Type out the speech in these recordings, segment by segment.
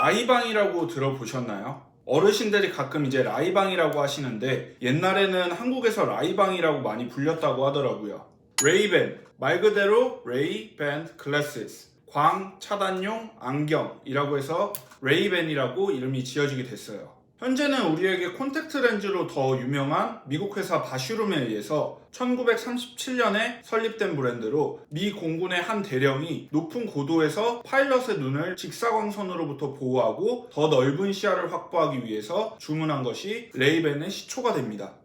라이방이라고 들어보셨나요? 어르신들이 가끔 이제 라이방이라고 하시는데 옛날에는 한국에서 라이방이라고 많이 불렸다고 하더라고요. 레이밴, 말 그대로 레이밴 글래시스, 광 차단용 안경이라고 해서 레이밴이라고 이름이 지어지게 됐어요. 현재는 우리에게 콘택트 렌즈로 더 유명한 미국 회사 바슈룸에 의해서 1937년에 설립된 브랜드로 미 공군의 한 대령이 높은 고도에서 파일럿의 눈을 직사광선으로부터 보호하고 더 넓은 시야를 확보하기 위해서 주문한 것이 레이밴의 시초가 됩니다.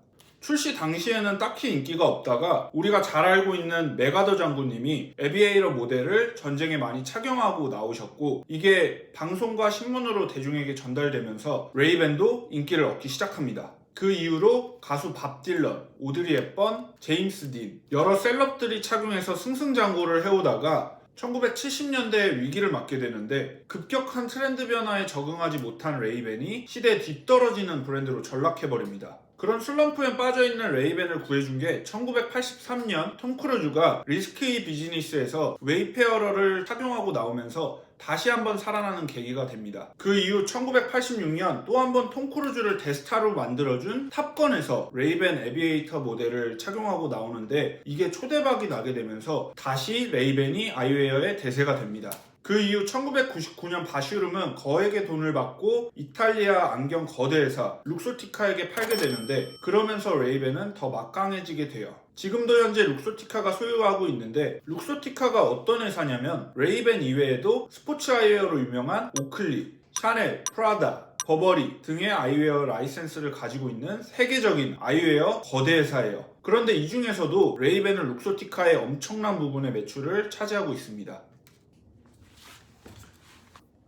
출시 당시에는 딱히 인기가 없다가 우리가 잘 알고 있는 메가더 장군님이 에비에이러 모델을 전쟁에 많이 착용하고 나오셨고, 이게 방송과 신문으로 대중에게 전달되면서 레이밴도 인기를 얻기 시작합니다. 그 이후로 가수 밥 딜런, 오드리 헵번, 제임스 딘 여러 셀럽들이 착용해서 승승장구를 해오다가 1970년대에 위기를 맞게 되는데, 급격한 트렌드 변화에 적응하지 못한 레이밴이 시대에 뒤떨어지는 브랜드로 전락해버립니다. 그런 슬럼프에 빠져있는 레이밴을 구해준 게 1983년 톰 크루즈가 리스키 비즈니스에서 웨이페어러를 착용하고 나오면서 다시 한번 살아나는 계기가 됩니다. 그 이후 1986년 또 한 번 톰 크루즈를 대스타로 만들어준 탑건에서 레이밴 에비에이터 모델을 착용하고 나오는데, 이게 초대박이 나게 되면서 다시 레이밴이 아이웨어의 대세가 됩니다. 그 이후 1999년 바슈룸은 거액의 돈을 받고 이탈리아 안경 거대 회사 룩소티카에게 팔게 되는데, 그러면서 레이밴은 더 막강해지게 돼요. 지금도 현재 룩소티카가 소유하고 있는데, 룩소티카가 어떤 회사냐면 레이밴 이외에도 스포츠 아이웨어로 유명한 오클리, 샤넬, 프라다, 버버리 등의 아이웨어 라이센스를 가지고 있는 세계적인 아이웨어 거대 회사예요. 그런데 이 중에서도 레이밴은 룩소티카의 엄청난 부분의 매출을 차지하고 있습니다.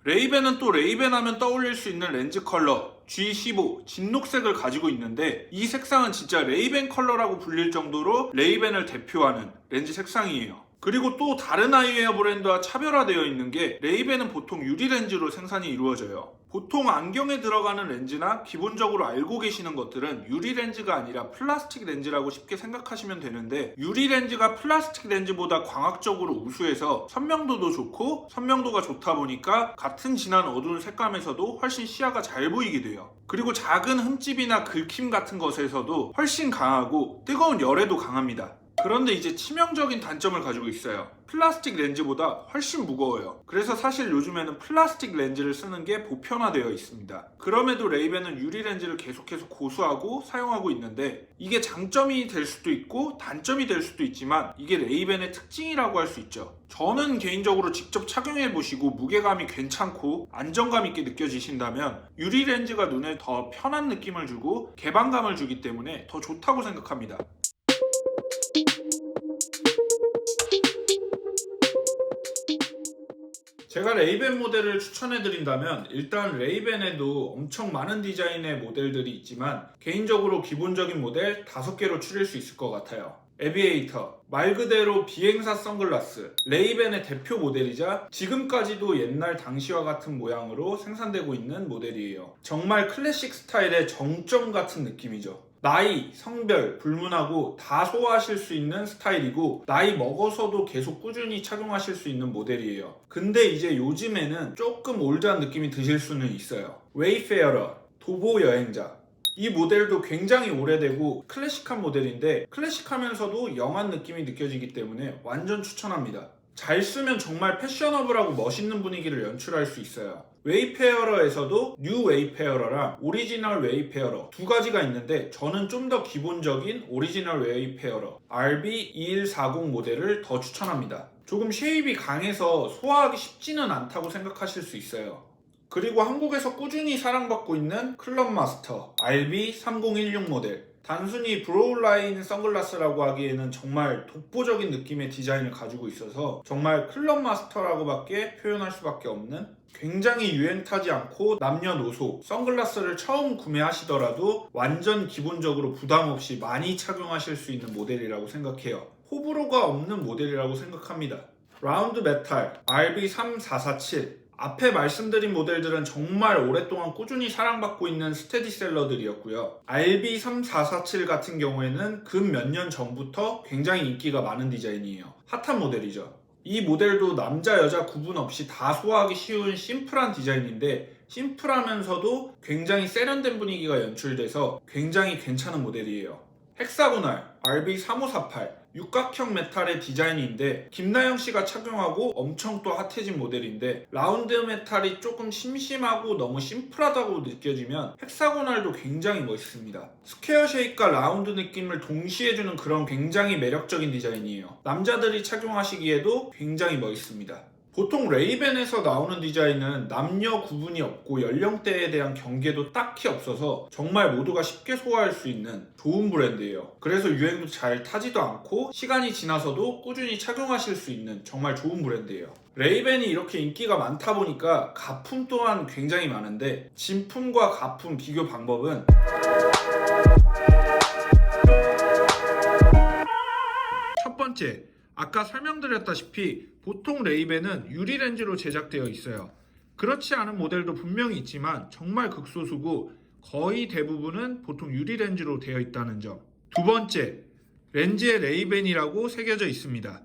레이밴은 또 레이밴 하면 떠올릴 수 있는 렌즈 컬러 G15 진녹색을 가지고 있는데, 이 색상은 진짜 레이밴 컬러라고 불릴 정도로 레이밴을 대표하는 렌즈 색상이에요. 그리고 또 다른 아이웨어 브랜드와 차별화되어 있는 게, 레이밴은 보통 유리 렌즈로 생산이 이루어져요. 보통 안경에 들어가는 렌즈나 기본적으로 알고 계시는 것들은 유리 렌즈가 아니라 플라스틱 렌즈라고 쉽게 생각하시면 되는데, 유리 렌즈가 플라스틱 렌즈보다 광학적으로 우수해서 선명도도 좋고, 선명도가 좋다 보니까 같은 진한 어두운 색감에서도 훨씬 시야가 잘 보이게 돼요. 그리고 작은 흠집이나 긁힘 같은 것에서도 훨씬 강하고 뜨거운 열에도 강합니다. 그런데 이제 치명적인 단점을 가지고 있어요. 플라스틱 렌즈보다 훨씬 무거워요. 그래서 사실 요즘에는 플라스틱 렌즈를 쓰는 게 보편화되어 있습니다. 그럼에도 레이밴은 유리 렌즈를 계속해서 고수하고 사용하고 있는데, 이게 장점이 될 수도 있고 단점이 될 수도 있지만 이게 레이밴의 특징이라고 할 수 있죠. 저는 개인적으로 직접 착용해 보시고 무게감이 괜찮고 안정감 있게 느껴지신다면 유리 렌즈가 눈에 더 편한 느낌을 주고 개방감을 주기 때문에 더 좋다고 생각합니다. 제가 레이밴 모델을 추천해드린다면 일단 레이밴에도 엄청 많은 디자인의 모델들이 있지만 개인적으로 기본적인 모델 5개로 추릴 수 있을 것 같아요. 에비에이터, 말 그대로 비행사 선글라스, 레이밴의 대표 모델이자 지금까지도 옛날 당시와 같은 모양으로 생산되고 있는 모델이에요. 정말 클래식 스타일의 정점 같은 느낌이죠. 나이, 성별 불문하고 다 소화하실 수 있는 스타일이고, 나이 먹어서도 계속 꾸준히 착용하실 수 있는 모델이에요. 근데 이제 요즘에는 조금 올드한 느낌이 드실 수는 있어요. 웨이페어러, 도보 여행자, 이 모델도 굉장히 오래되고 클래식한 모델인데, 클래식하면서도 영한 느낌이 느껴지기 때문에 완전 추천합니다. 잘 쓰면 정말 패셔너블하고 멋있는 분위기를 연출할 수 있어요. 웨이페어러에서도 뉴 웨이페어러랑 오리지널 웨이페어러 두 가지가 있는데, 저는 좀 더 기본적인 오리지널 웨이페어러 RB2140 모델을 더 추천합니다. 조금 쉐입이 강해서 소화하기 쉽지는 않다고 생각하실 수 있어요. 그리고 한국에서 꾸준히 사랑받고 있는 클럽마스터 RB3016 모델, 단순히 브로우 라인 선글라스라고 하기에는 정말 독보적인 느낌의 디자인을 가지고 있어서 정말 클럽마스터라고밖에 표현할 수밖에 없는, 굉장히 유행 타지 않고 남녀노소 선글라스를 처음 구매하시더라도 완전 기본적으로 부담 없이 많이 착용하실 수 있는 모델이라고 생각해요. 호불호가 없는 모델이라고 생각합니다. 라운드 메탈 RB3447, 앞에 말씀드린 모델들은 정말 오랫동안 꾸준히 사랑받고 있는 스테디셀러들이었고요. RB3447 같은 경우에는 근 몇 년 전부터 굉장히 인기가 많은 디자인이에요. 핫한 모델이죠. 이 모델도 남자 여자 구분 없이 다 소화하기 쉬운 심플한 디자인인데 심플하면서도 굉장히 세련된 분위기가 연출돼서 굉장히 괜찮은 모델이에요. 헥사고널 RB3548 육각형 메탈의 디자인인데 김나영 씨가 착용하고 엄청 또 핫해진 모델인데 라운드 메탈이 조금 심심하고 너무 심플하다고 느껴지면 헥사고널도 굉장히 멋있습니다. 스퀘어 쉐입과 라운드 느낌을 동시에 주는 그런 굉장히 매력적인 디자인이에요. 남자들이 착용하시기에도 굉장히 멋있습니다. 보통 레이벤에서 나오는 디자인은 남녀 구분이 없고 연령대에 대한 경계도 딱히 없어서 정말 모두가 쉽게 소화할 수 있는 좋은 브랜드예요. 그래서 유행도 잘 타지도 않고 시간이 지나서도 꾸준히 착용하실 수 있는 정말 좋은 브랜드예요. 레이벤이 이렇게 인기가 많다 보니까 가품 또한 굉장히 많은데 진품과 가품 비교 방법은 첫 번째, 아까 설명드렸다시피 보통 레이벤은 유리 렌즈로 제작되어 있어요. 그렇지 않은 모델도 분명히 있지만 정말 극소수고 거의 대부분은 보통 유리 렌즈로 되어 있다는 점. 두 번째, 렌즈에 레이벤이라고 새겨져 있습니다.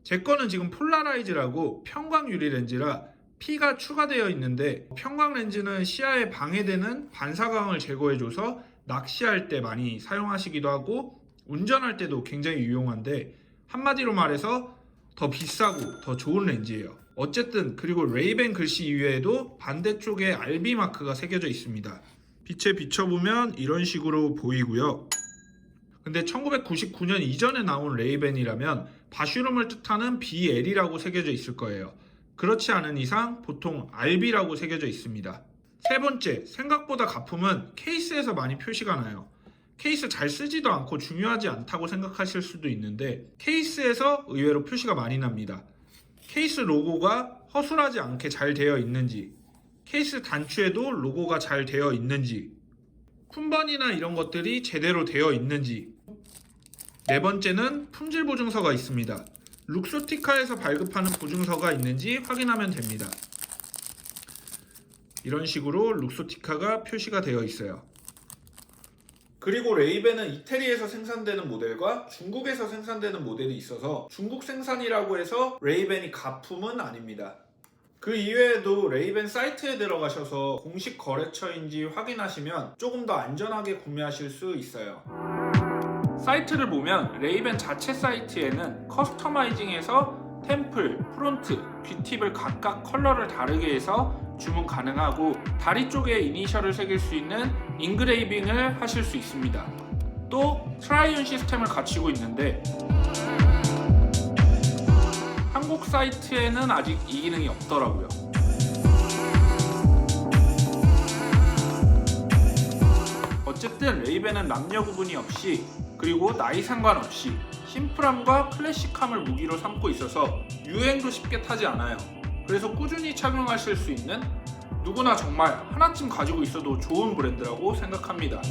제 거는 지금 폴라라이즈라고 평광 유리 렌즈라 P가 추가되어 있는데 평광 렌즈는 시야에 방해되는 반사광을 제거해줘서 낚시할 때 많이 사용하시기도 하고 운전할 때도 굉장히 유용한데 한마디로 말해서 더 비싸고 더 좋은 렌즈예요. 어쨌든 그리고 레이벤 글씨 이외에도 반대쪽에 RB 마크가 새겨져 있습니다. 빛에 비춰보면 이런 식으로 보이고요. 근데 1999년 이전에 나온 레이벤이라면 바슈룸을 뜻하는 BL이라고 새겨져 있을 거예요. 그렇지 않은 이상 보통 RB라고 새겨져 있습니다. 세 번째, 생각보다 가품은 케이스에서 많이 표시가 나요. 케이스 잘 쓰지도 않고 중요하지 않다고 생각하실 수도 있는데 케이스에서 의외로 표시가 많이 납니다. 케이스 로고가 허술하지 않게 잘 되어 있는지, 케이스 단추에도 로고가 잘 되어 있는지, 품번이나 이런 것들이 제대로 되어 있는지. 네 번째는 품질 보증서가 있습니다. 룩소티카에서 발급하는 보증서가 있는지 확인하면 됩니다. 이런 식으로 룩소티카가 표시가 되어 있어요. 그리고 레이벤은 이태리에서 생산되는 모델과 중국에서 생산되는 모델이 있어서 중국 생산이라고 해서 레이벤이 가품은 아닙니다. 그 이외에도 레이벤 사이트에 들어가셔서 공식 거래처인지 확인하시면 조금 더 안전하게 구매하실 수 있어요. 사이트를 보면 레이벤 자체 사이트에는 커스터마이징에서 템플, 프론트, 귀팁을 각각 컬러를 다르게 해서 주문 가능하고 다리 쪽에 이니셜을 새길 수 있는 인그레이빙을 하실 수 있습니다. 또 트라이온 시스템을 갖추고 있는데 한국 사이트에는 아직 이 기능이 없더라고요. 어쨌든 레이벤은 남녀 구분이 없이 그리고 나이 상관없이 심플함과 클래식함을 무기로 삼고 있어서 유행도 쉽게 타지 않아요. 그래서 꾸준히 착용하실 수 있는 누구나 정말 하나쯤 가지고 있어도 좋은 브랜드라고 생각합니다.